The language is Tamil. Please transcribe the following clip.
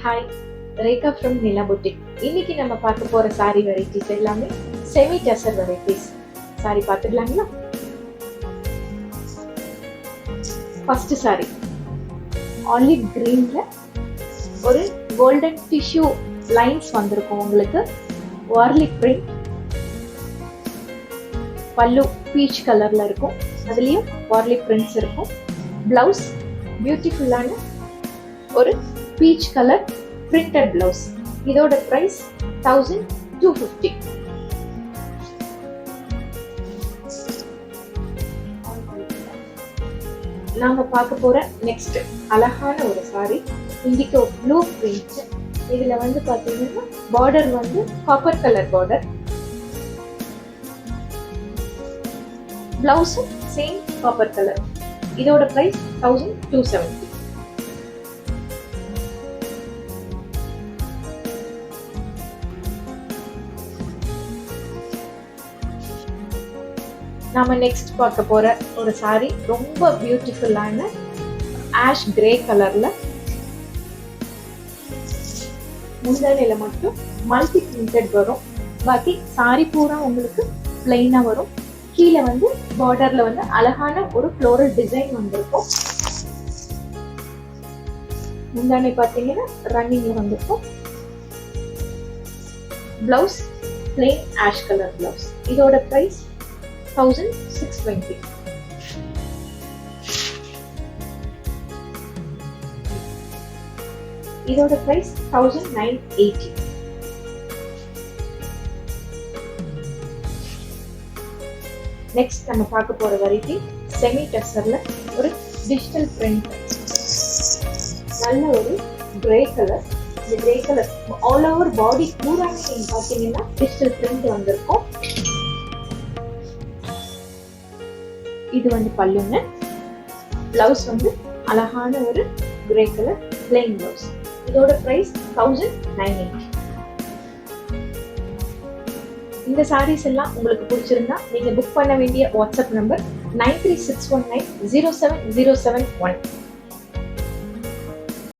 Hi, Rekha from Nila boutique. இன்னைக்கு நம்ம பார்க்க போற சாரி வெரைட்டிஸ் எல்லாமே செமி டசர் வெரைட்டிஸ். சாரி பார்த்துக்கலாங்களா? ஃபர்ஸ்ட் சாரி ஆலிவ் கிரீன்ல ஒரு கோல்டன் டிஷ்யூ லைன்ஸ் வந்திருக்கும் உங்களுக்கு. வார்லி பிரிண்ட், பல்லு பீச் கலர்ல இருக்கும், அதுலயும் வார்லி பிரிண்ட்ஸ் இருக்கும். பிளவுஸ் பியூட்டிஃபுல்லான ஒரு பீச் கலர் பிரிண்டட் பிளவுஸ். இதோட பிரைஸ் 1250. நாம பார்க்க போற நெக்ஸ்ட் அழகான ஒரு சாரி இண்டிகோ ப்ளூ பிரிண்ட். இதுல வந்து பாத்தீங்கன்னா பார்டர் வந்து காப்பர் கலர் பார்டர், பிளவுஸும் சேம் காப்பர் கலர். இதோட பிரைஸ் 1270. நாம நெக்ஸ்ட் பார்க்க போற ஒரு சாரி ரொம்ப பியூட்டிஃபுல்லான ஆஷ் கிரே கலர்ல, முந்தானையில மட்டும் மல்டி பிரிண்டட் வரும். பாக்கி சாரி பூரா உங்களுக்கு பிளைனா வரும். கீழே வந்து பார்டர்ல வந்து அழகான ஒரு ஃப்ளோரல் டிசைன் வந்திருக்கும். முந்தானை பாத்தீங்கன்னா ரன்னிங்ல வந்திருக்கும். Blouse plain ash colour blouse. இதோட பிரைஸ் 1620. இதோட பிரைஸ் 1980. நெக்ஸ்ட் நம்ம பார்க்க போற வெரைட்டி செமி டசர்ல ஒரு டிஜிட்டல் பிரிண்ட். நல்ல ஒரு கிரே கலர். இந்த grey colour all over body பூரா நீங்க பாத்தீங்கன்னா டிஜிட்டல் பிரிண்ட் வந்திருக்கும். இது வந்து பல்லுங்க. பிளவுஸ் வந்து அழகான ஒரு கிரே கலர் பிளைன் பிளவுஸ். இதோட பிரைஸ் 1980. இந்த சாரீஸ் எல்லாம் உங்களுக்கு பிடிச்சிருந்தா நீங்க புக் பண்ண வேண்டிய வாட்ஸ்அப் நம்பர் 9361907071.